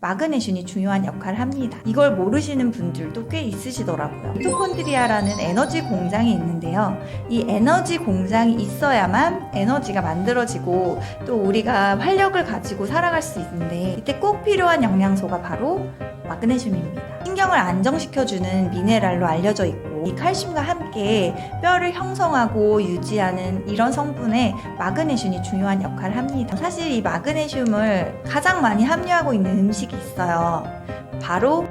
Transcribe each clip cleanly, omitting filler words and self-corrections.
마그네슘이 중요한 역할을 합니다. 이걸 모르시는 분들도 꽤 있으시더라고요. 미토콘드리아라는 에너지 공장이 있는데요. 이 에너지 공장이 있어야만 에너지가 만들어지고 또 우리가 활력을 가지고 살아갈 수 있는데, 이때 꼭 필요한 영양소가 바로 마그네슘입니다. 신경을 안정시켜주는 미네랄로 알려져 있고, 이 칼슘과 함께 뼈를 형성하고 유지하는 이런 성분에 마그네슘이 중요한 역할을 합니다. 사실 이 마그네슘을 가장 많이 함유하고 있는 음식이 있어요. 바로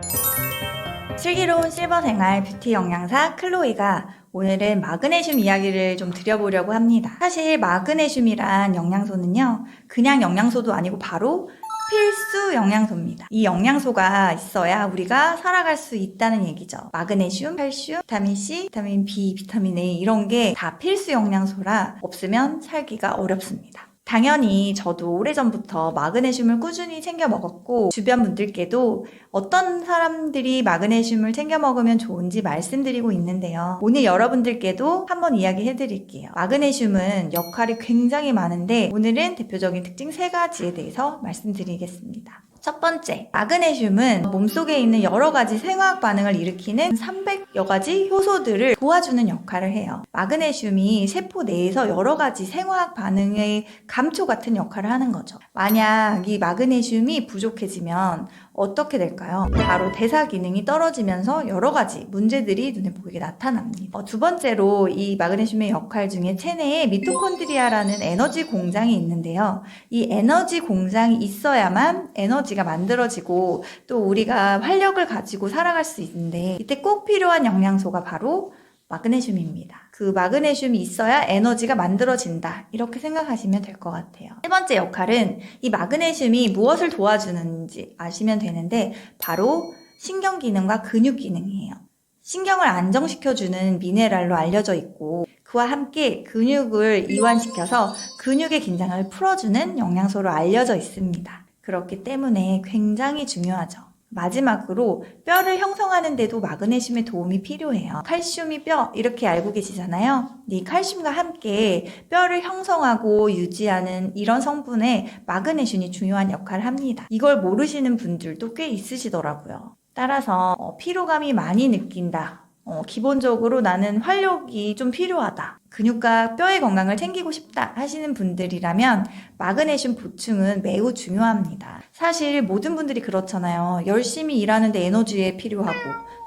슬기로운 실버생활 뷰티 영양사 클로이가 오늘은 마그네슘 이야기를 좀 드려보려고 합니다. 사실 마그네슘이란 영양소는요, 그냥 영양소도 아니고 바로 필수 영양소입니다. 이 영양소가 있어야 우리가 살아갈 수 있다는 얘기죠. 마그네슘, 칼슘, 비타민 C, 비타민 B, 비타민 A 이런 게 다 필수 영양소라 없으면 살기가 어렵습니다. 당연히 저도 오래전부터 마그네슘을 꾸준히 챙겨 먹었고, 주변 분들께도 어떤 사람들이 마그네슘을 챙겨 먹으면 좋은지 말씀드리고 있는데요. 오늘 여러분들께도 한번 이야기해 드릴게요. 마그네슘은 역할이 굉장히 많은데 오늘은 대표적인 특징 3가지에 대해서 말씀드리겠습니다. 첫 번째, 마그네슘은 몸속에 있는 여러 가지 생화학 반응을 일으키는 300여 가지 효소들을 도와주는 역할을 해요. 마그네슘이 세포 내에서 여러 가지 생화학 반응의 감초 같은 역할을 하는 거죠. 만약 이 마그네슘이 부족해지면 어떻게 될까요? 바로 대사 기능이 떨어지면서 여러 가지 문제들이 눈에 보이게 나타납니다. 두 번째로, 이 마그네슘의 역할 중에 체내에 미토콘드리아라는 에너지 공장이 있는데요. 이 에너지 공장이 있어야만 에너지가 만들어지고 또 우리가 활력을 가지고 살아갈 수 있는데, 이때 꼭 필요한 영양소가 바로 마그네슘입니다. 그 마그네슘이 있어야 에너지가 만들어진다, 이렇게 생각하시면 될 것 같아요. 세 번째 역할은, 이 마그네슘이 무엇을 도와주는지 아시면 되는데 바로 신경 기능과 근육 기능이에요. 신경을 안정시켜주는 미네랄로 알려져 있고, 그와 함께 근육을 이완시켜서 근육의 긴장을 풀어주는 영양소로 알려져 있습니다. 그렇기 때문에 굉장히 중요하죠. 마지막으로, 뼈를 형성하는 데도 마그네슘의 도움이 필요해요. 칼슘이 뼈, 이렇게 알고 계시잖아요. 이 칼슘과 함께 뼈를 형성하고 유지하는 이런 성분에 마그네슘이 중요한 역할을 합니다. 이걸 모르시는 분들도 꽤 있으시더라고요. 따라서 피로감이 많이 느낀다, 기본적으로 나는 활력이 좀 필요하다, 근육과 뼈의 건강을 챙기고 싶다 하시는 분들이라면 마그네슘 보충은 매우 중요합니다. 사실 모든 분들이 그렇잖아요. 열심히 일하는데 에너지에 필요하고,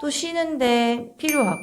또 쉬는데 필요하고,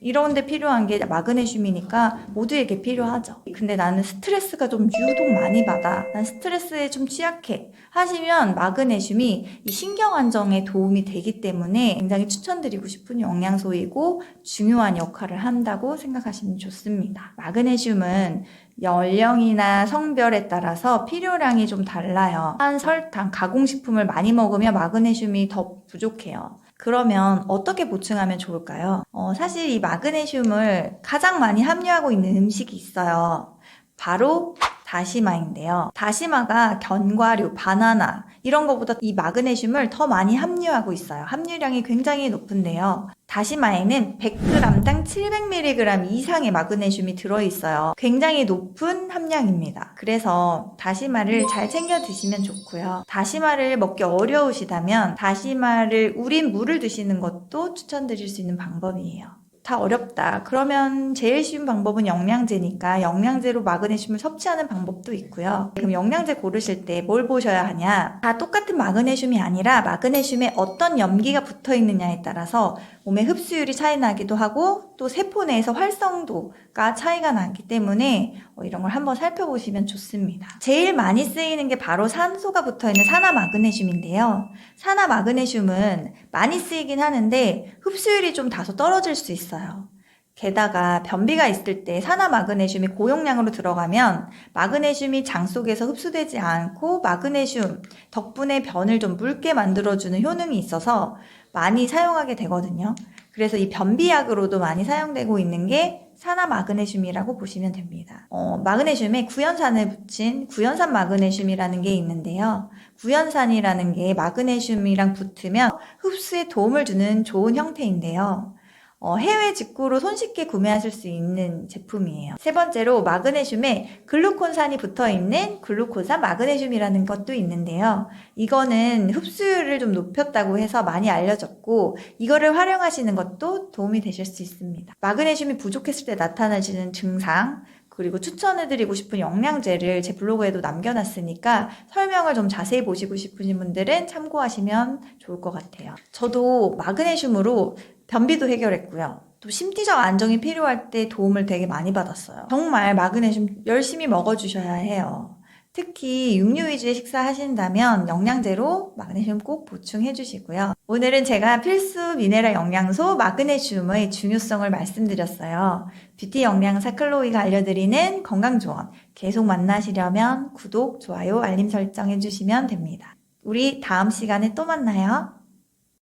이런데 필요한 게 마그네슘이니까 모두에게 필요하죠. 근데 나는 스트레스가 좀 유독 많이 받아, 난 스트레스에 좀 취약해 하시면 마그네슘이 이 신경 안정에 도움이 되기 때문에 굉장히 추천드리고 싶은 영양소이고 중요한 역할을 한다고 생각하시면 좋습니다. 마그네슘은 연령이나 성별에 따라서 필요량이 좀 달라요. 한 설탕, 가공식품을 많이 먹으면 마그네슘이 더 부족해요. 그러면 어떻게 보충하면 좋을까요? 사실 이 마그네슘을 가장 많이 함유하고 있는 음식이 있어요. 바로 다시마인데요. 다시마가 견과류, 바나나 이런 것보다 이 마그네슘을 더 많이 함유하고 있어요. 함유량이 굉장히 높은데요. 다시마에는 100g당 700mg 이상의 마그네슘이 들어있어요. 굉장히 높은 함량입니다. 그래서 다시마를 잘 챙겨 드시면 좋고요. 다시마를 먹기 어려우시다면 다시마를 우린 물을 드시는 것도 추천드릴 수 있는 방법이에요. 다 어렵다, 그러면 제일 쉬운 방법은 영양제니까 영양제로 마그네슘을 섭취하는 방법도 있고요. 그럼 영양제 고르실 때 뭘 보셔야 하냐? 다 똑같은 마그네슘이 아니라 마그네슘에 어떤 염기가 붙어 있느냐에 따라서 몸의 흡수율이 차이 나기도 하고 또 세포 내에서 활성도가 차이가 나기 때문에 이런 걸 한번 살펴보시면 좋습니다. 제일 많이 쓰이는 게 바로 산소가 붙어있는 산화마그네슘인데요. 산화마그네슘은 많이 쓰이긴 하는데 흡수율이 좀 다소 떨어질 수 있어요. 게다가 변비가 있을 때 산화마그네슘이 고용량으로 들어가면 마그네슘이 장 속에서 흡수되지 않고 마그네슘 덕분에 변을 좀 묽게 만들어주는 효능이 있어서 많이 사용하게 되거든요. 그래서 이 변비약으로도 많이 사용되고 있는 게 산화마그네슘이라고 보시면 됩니다. 마그네슘에 구연산을 붙인 구연산 마그네슘이라는 게 있는데요. 구연산이라는 게 마그네슘이랑 붙으면 흡수에 도움을 주는 좋은 형태인데요. 해외 직구로 손쉽게 구매하실 수 있는 제품이에요. 세 번째로 마그네슘에 글루콘산이 붙어있는 글루코산 마그네슘이라는 것도 있는데요. 이거는 흡수율을 좀 높였다고 해서 많이 알려졌고 이거를 활용하시는 것도 도움이 되실 수 있습니다. 마그네슘이 부족했을 때 나타나시는 증상 그리고 추천해드리고 싶은 영양제를 제 블로그에도 남겨놨으니까 설명을 좀 자세히 보시고 싶으신 분들은 참고하시면 좋을 것 같아요. 저도 마그네슘으로 변비도 해결했고요. 또 심리적 안정이 필요할 때 도움을 되게 많이 받았어요. 정말 마그네슘 열심히 먹어주셔야 해요. 특히 육류 위주의 식사 하신다면 영양제로 마그네슘 꼭 보충해 주시고요. 오늘은 제가 필수 미네랄 영양소 마그네슘의 중요성을 말씀드렸어요. 뷰티 영양사 클로이가 알려드리는 건강조언 계속 만나시려면 구독, 좋아요, 알림 설정 해주시면 됩니다. 우리 다음 시간에 또 만나요.